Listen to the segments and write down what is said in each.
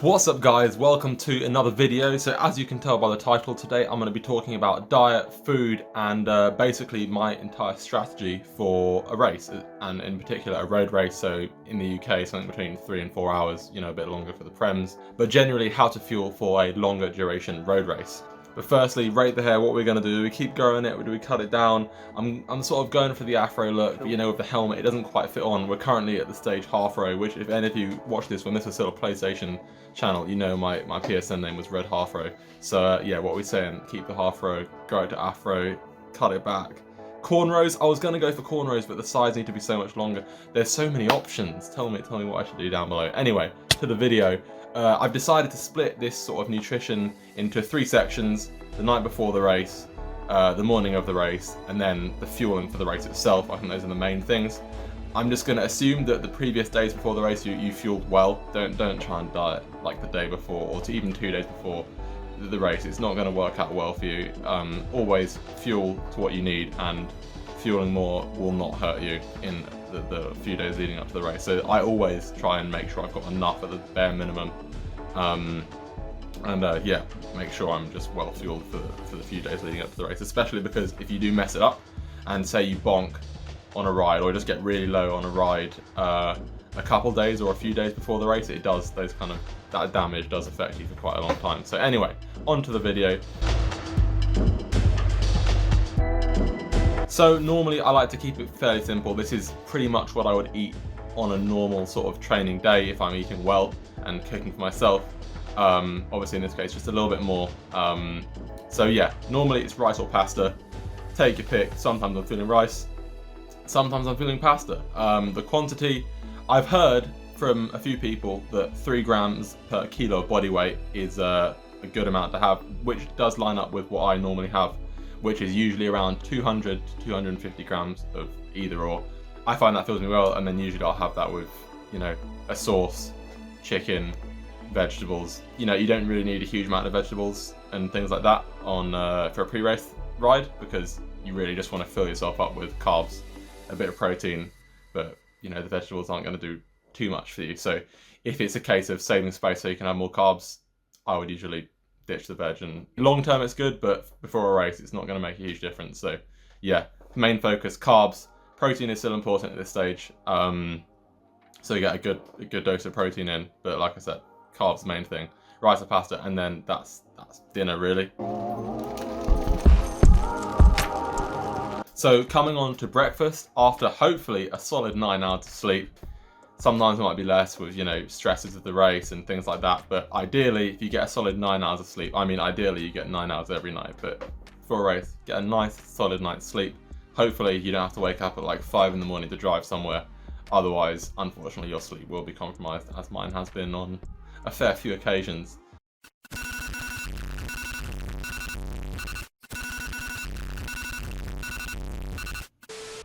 What's up guys, welcome to another video. So as you can tell by the title, today I'm going to be talking about diet, food and basically my entire strategy for a race, and in particular a road race. So in the UK something between 3 and 4 hours, you know, a bit longer for the Prems, but generally how to fuel for a longer duration road race. But firstly, rate the hair. What we're going to do we keep growing it, or do we cut it down? I'm sort of going for the afro look, but you know, with the helmet it doesn't quite fit on. We're currently at the stage half row, which if any of you watch this when this was still a PlayStation channel, you know my PSN name was Red Half Row. So yeah, what we're saying, keep the half row, grow it to afro, cut it back. Cornrows, I was going to go for cornrows, but the sides need to be so much longer. There's so many options. Tell me what I should do down below. Anyway, to the video. I've decided to split this sort of nutrition into 3 sections: the night before the race, the morning of the race, and then the fueling for the race itself. I think those are the main things. I'm just going to assume that the previous days before the race you fueled well. Don't try and diet like the day before or to even 2 days before the race. It's not going to work out well for you. Always fuel to what you need, and fueling more will not hurt you in the few days leading up to the race. So I always try and make sure I've got enough at the bare minimum, yeah, make sure I'm just well fueled for the few days leading up to the race, especially because if you do mess it up and say you bonk on a ride or just get really low on a ride a couple days or a few days before the race, it does, that damage does affect you for quite a long time. So anyway, on to the video. So normally I like to keep it fairly simple. This is pretty much what I would eat on a normal sort of training day if I'm eating well and cooking for myself. Obviously in this case just a little bit more. So yeah, normally it's rice or pasta. Take your pick. Sometimes I'm feeling rice, sometimes I'm feeling pasta. The quantity, I've heard from a few people that 3 grams per kilo of body weight is a good amount to have, which does line up with what I normally have, which is usually around 200 to 250 grams of either or. I find that fills me well, and then usually I'll have that with, you know, a sauce, chicken, vegetables. You know, you don't really need a huge amount of vegetables and things like that on for a pre-race ride, because you really just want to fill yourself up with carbs, a bit of protein, but you know, the vegetables aren't going to do too much for you. So if it's a case of saving space so you can have more carbs, I would usually ditch the veg, and long term it's good, but before a race it's not going to make a huge difference. So yeah, main focus carbs. Protein is still important at this stage, so you get a good dose of protein in, but like I said, carbs the main thing, rice or pasta, and then that's dinner really. So coming on to breakfast, after hopefully a solid 9 hours of sleep. Sometimes it might be less with, you know, stresses of the race and things like that, but ideally if you get a solid 9 hours of sleep, I mean ideally you get 9 hours every night, but for a race get a nice solid night's sleep. Hopefully you don't have to wake up at like 5 in the morning to drive somewhere, otherwise unfortunately your sleep will be compromised, as mine has been on a fair few occasions.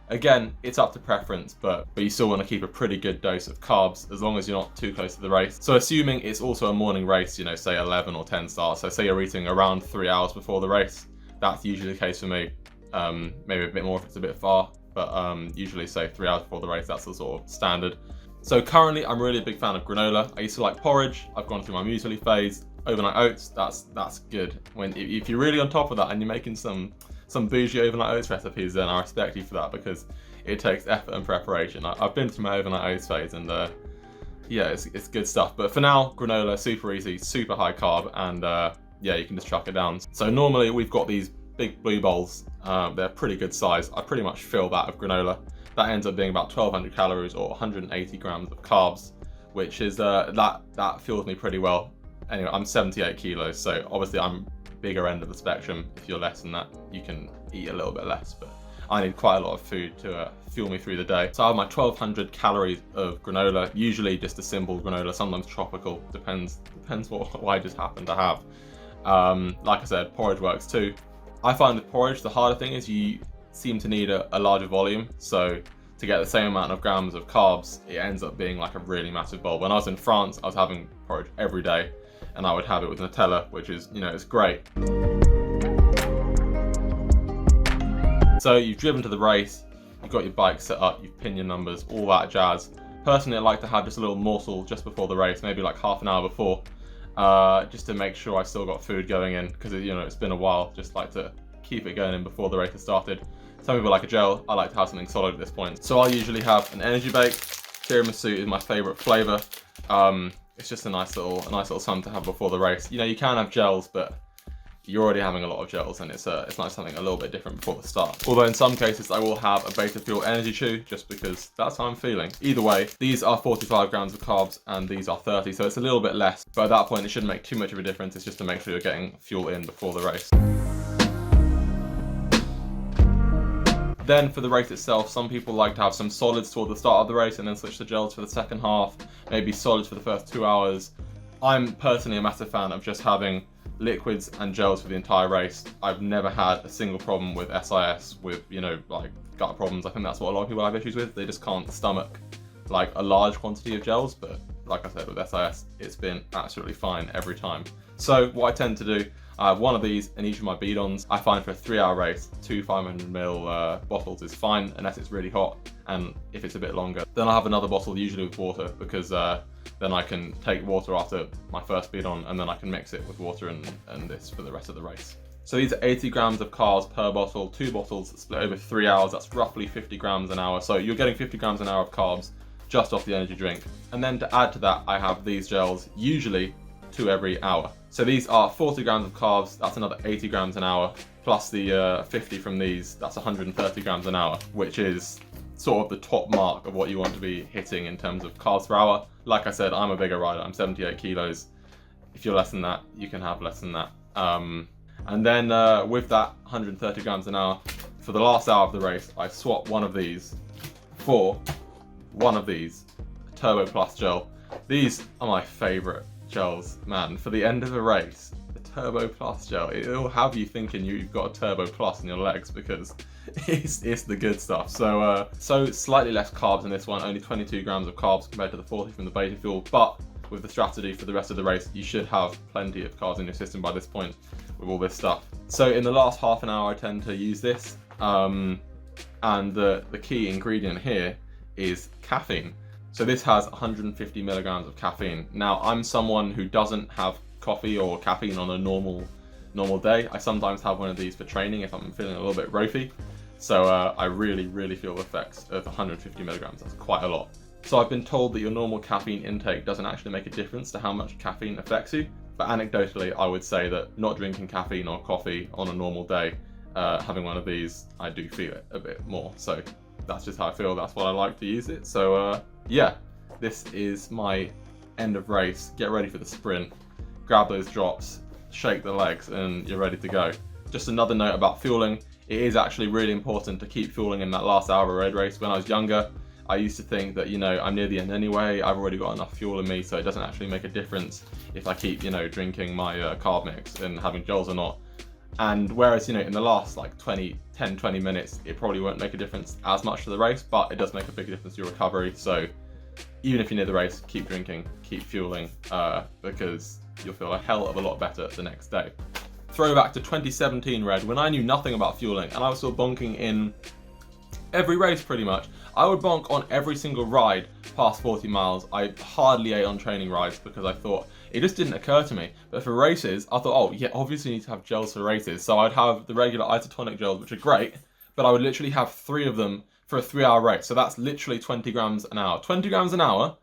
Again, it's up to preference, but you still want to keep a pretty good dose of carbs as long as you're not too close to the race. So assuming it's also a morning race, you know, say 11 or 10 starts, so say you're eating around 3 hours before the race, that's usually the case for me. Maybe a bit more if it's a bit far, but usually say 3 hours before the race, that's the sort of standard. So currently I'm really a big fan of granola. I used to like porridge, I've gone through my muesli phase. Overnight oats, that's good. If you're really on top of that and you're making some bougie overnight oats recipes, then I respect you for that, because it takes effort and preparation. I've been through my overnight oats phase, and yeah, it's good stuff. But for now, granola, super easy, super high carb, and yeah, you can just chuck it down. So normally we've got these big blue bowls. They're pretty good size. I pretty much fill that of granola. That ends up being about 1200 calories or 180 grams of carbs, which is that fuels me pretty well. Anyway, I'm 78 kilos, so obviously I'm bigger end of the spectrum. If you're less than that, you can eat a little bit less, but I need quite a lot of food to fuel me through the day. So I have my 1200 calories of granola, usually just a simple granola, sometimes tropical, depends what I just happen to have. Like I said, porridge works too. I find with porridge the harder thing is you seem to need a larger volume, so to get the same amount of grams of carbs, it ends up being like a really massive bowl. When I was in France, I was having porridge every day, and I would have it with Nutella, which is, you know, it's great. So you've driven to the race, you've got your bike set up, you've pinned your numbers, all that jazz. Personally, I like to have just a little morsel just before the race, maybe like half an hour before, just to make sure I still got food going in, because it's been a while. Just like to keep it going in before the race has started. Some people like a gel. I like to have something solid at this point. So I'll usually have an energy bake. Tiramisu is my favorite flavor. It's just a nice little something to have before the race. You can have gels, but you're already having a lot of gels, and it's nice something a little bit different before the start. Although in some cases I will have a Beta Fuel Energy Chew, just because that's how I'm feeling. Either way, these are 45 grams of carbs and these are 30, so it's a little bit less. But at that point, it shouldn't make too much of a difference. It's just to make sure you're getting fuel in before the race. Then for the race itself, some people like to have some solids toward the start of the race and then switch to gels for the second half, maybe solids for the first 2 hours. I'm personally a massive fan of just having liquids and gels for the entire race. I've never had a single problem with SIS, with, like gut problems. I think that's what a lot of people have issues with. They just can't stomach like a large quantity of gels, but like I said, with SIS, it's been absolutely fine every time. So what I tend to do, I have one of these in each of my bidons. I find for a 3-hour race, 2 500ml bottles is fine, unless it's really hot. And if it's a bit longer, then I'll have another bottle, usually with water, because then I can take water after my first bidon, and then I can mix it with water and this for the rest of the race. So these are 80 grams of carbs per bottle, 2 bottles split over 3 hours. That's roughly 50 grams an hour. So you're getting 50 grams an hour of carbs just off the energy drink. And then to add to that, I have these gels, usually 2 every hour. So these are 40 grams of carbs, that's another 80 grams an hour, plus the 50 from these, that's 130 grams an hour, which is sort of the top mark of what you want to be hitting in terms of carbs per hour. Like I said, I'm a bigger rider, I'm 78 kilos. If you're less than that, you can have less than that. And then with that 130 grams an hour, for the last hour of the race, I swap one of these for one of these, Turbo Plus gel. These are my favorite gels, man. For the end of a race, the Turbo Plus gel, it'll have you thinking you've got a Turbo Plus in your legs, because it's the good stuff. So slightly less carbs in this one, only 22 grams of carbs compared to the 40 from the Beta Fuel, but with the strategy for the rest of the race, you should have plenty of carbs in your system by this point with all this stuff. So in the last half an hour, I tend to use this, and the key ingredient here is caffeine. So this has 150 milligrams of caffeine. Now, I'm someone who doesn't have coffee or caffeine on a normal day. I sometimes have one of these for training if I'm feeling a little bit ropey. So I really feel the effects of 150 milligrams. That's quite a lot. So I've been told that your normal caffeine intake doesn't actually make a difference to how much caffeine affects you. But anecdotally, I would say that not drinking caffeine or coffee on a normal day, having one of these, I do feel it a bit more. So that's just how I feel. That's what I like to use it. So yeah, this is my end of race. Get ready for the sprint. Grab those drops, shake the legs, and you're ready to go. Just another note about fueling. It is actually really important to keep fueling in that last hour of a road race. When I was younger, I used to think that, I'm near the end anyway, I've already got enough fuel in me, so it doesn't actually make a difference if I keep, drinking my carb mix and having gels or not. And whereas, in the last like 10, 20 minutes, it probably won't make a difference as much to the race, but it does make a big difference to your recovery. So even if you're near the race, keep drinking, keep fueling, because you'll feel a hell of a lot better the next day. Throwback to 2017 Red, when I knew nothing about fueling and I was still bonking in every race pretty much. I would bonk on every single ride past 40 miles. I hardly ate on training rides because I thought, it just didn't occur to me. But for races, I thought, oh yeah, obviously you need to have gels for races. So I'd have the regular isotonic gels, which are great, but I would literally have 3 of them for a 3-hour race. So that's literally 20 grams an hour. 20 grams an hour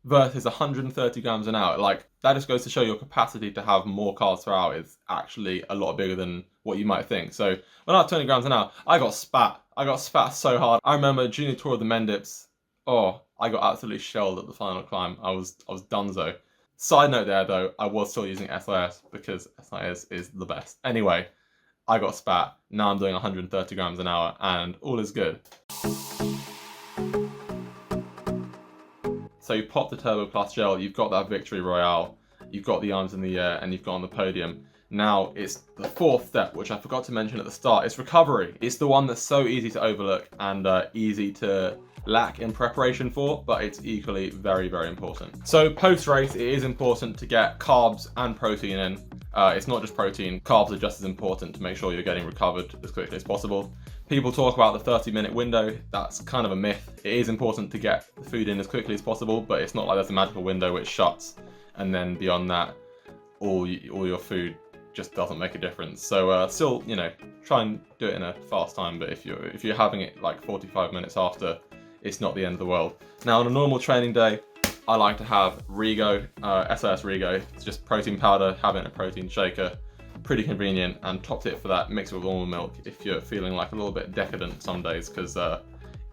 versus 130 grams an hour. Like, that just goes to show your capacity to have more carbs per hour is actually a lot bigger than what you might think. So when I had 20 grams an hour, I got spat. I got spat so hard. I remember junior tour of the Mendips. Oh, I got absolutely shelled at the final climb. I was donezo. Side note there though, I was still using SIS because SIS is the best. Anyway, I got spat. Now I'm doing 130 grams an hour and all is good. So you pop the Turbo Plus gel, you've got that victory royale, you've got the arms in the air, and you've got on the podium. Now it's the 4th step, which I forgot to mention at the start. It's recovery. It's the one that's so easy to overlook and easy to lack in preparation for, but it's equally very, very important. So post-race, it is important to get carbs and protein in. It's not just protein. Carbs are just as important to make sure you're getting recovered as quickly as possible. People talk about the 30-minute window. That's kind of a myth. It is important to get the food in as quickly as possible, but it's not like there's a magical window which shuts and then beyond that, all your food just doesn't make a difference. So still, you know, try and do it in a fast time, but if you're having it like 45 minutes after, it's not the end of the world. Now on a normal training day, I like to have Rego, SAS Rego. It's just protein powder, have it in a protein shaker. Pretty convenient, and top tip for that, mix it with almond milk if you're feeling like a little bit decadent some days, because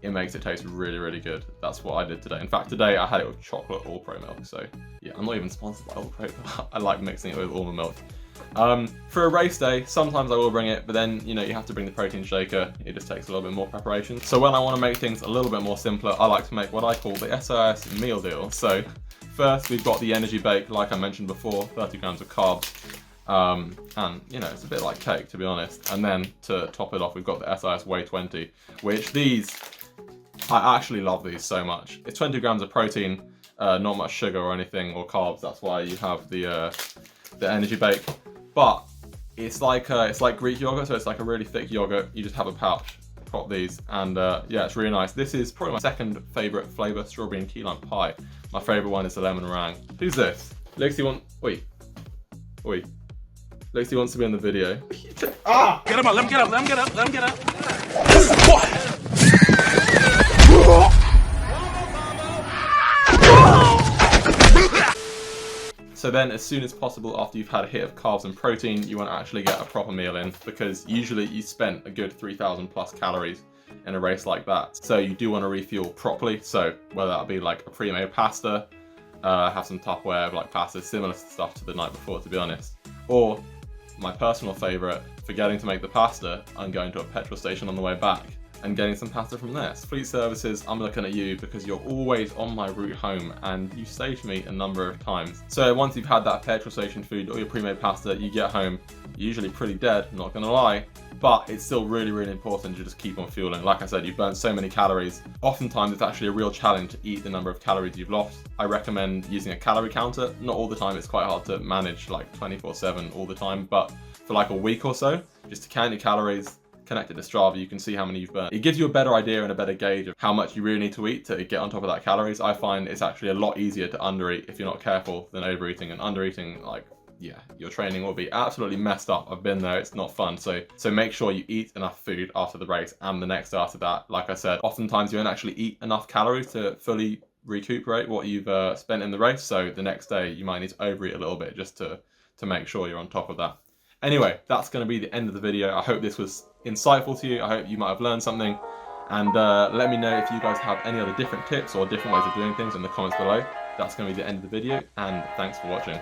it makes it taste really, really good. That's what I did today. In fact, today I had it with chocolate All Pro milk. So yeah, I'm not even sponsored by All Pro, but I like mixing it with almond milk. For a race day, sometimes I will bring it, but then, you know, you have to bring the protein shaker. It just takes a little bit more preparation. So when I want to make things a little bit more simpler, I like to make what I call the SAS meal deal. So first, we've got the energy bake, like I mentioned before, 30 grams of carbs. And, you know, it's a bit like cake, to be honest. And then to top it off, we've got the SAS Whey 20, which I actually love these so much. It's 20 grams of protein, not much sugar or anything, or carbs. That's why you have the energy bake. But it's like Greek yogurt, so it's like a really thick yogurt. You just have a pouch, pop these, and yeah, it's really nice. This is probably my second favorite flavor, strawberry and key lime pie. My favorite one is the lemon meringue. Who's this? Lexi Lexi wants to be on the video. Ah! Get him up, let him get up. So then, as soon as possible after you've had a hit of carbs and protein, you want to actually get a proper meal in, because usually you spent a good 3,000 plus calories in a race like that. So you do want to refuel properly. So whether that be like a pre-made pasta, have some Tupperware like pasta, similar stuff to the night before, to be honest. Or my personal favorite, forgetting to make the pasta, I'm going to a petrol station on the way back and getting some pasta from there. Fleet Services, I'm looking at you because you're always on my route home and you saved me a number of times. So once you've had that petrol station food or your pre-made pasta, you get home, you're usually pretty dead, not gonna lie, but it's still really, really important to just keep on fueling. Like I said, you've burnt so many calories. Oftentimes it's actually a real challenge to eat the number of calories you've lost. I recommend using a calorie counter. Not all the time, it's quite hard to manage like 24/7 all the time, but for like a week or so, just to count your calories, connected to Strava, you can see how many you've burnt. It gives you a better idea and a better gauge of how much you really need to eat to get on top of that calories. I find it's actually a lot easier to undereat if you're not careful than overeating, and undereating, like, yeah, your training will be absolutely messed up. I've been there, it's not fun. So make sure you eat enough food after the race and the next day after that. Like I said, oftentimes you don't actually eat enough calories to fully recuperate what you've spent in the race. So the next day you might need to overeat a little bit just to make sure you're on top of that. Anyway, that's going to be the end of the video. I hope this was insightful to you. I hope you might have learned something. And let me know if you guys have any other different tips or different ways of doing things in the comments below. That's going to be the end of the video, and thanks for watching.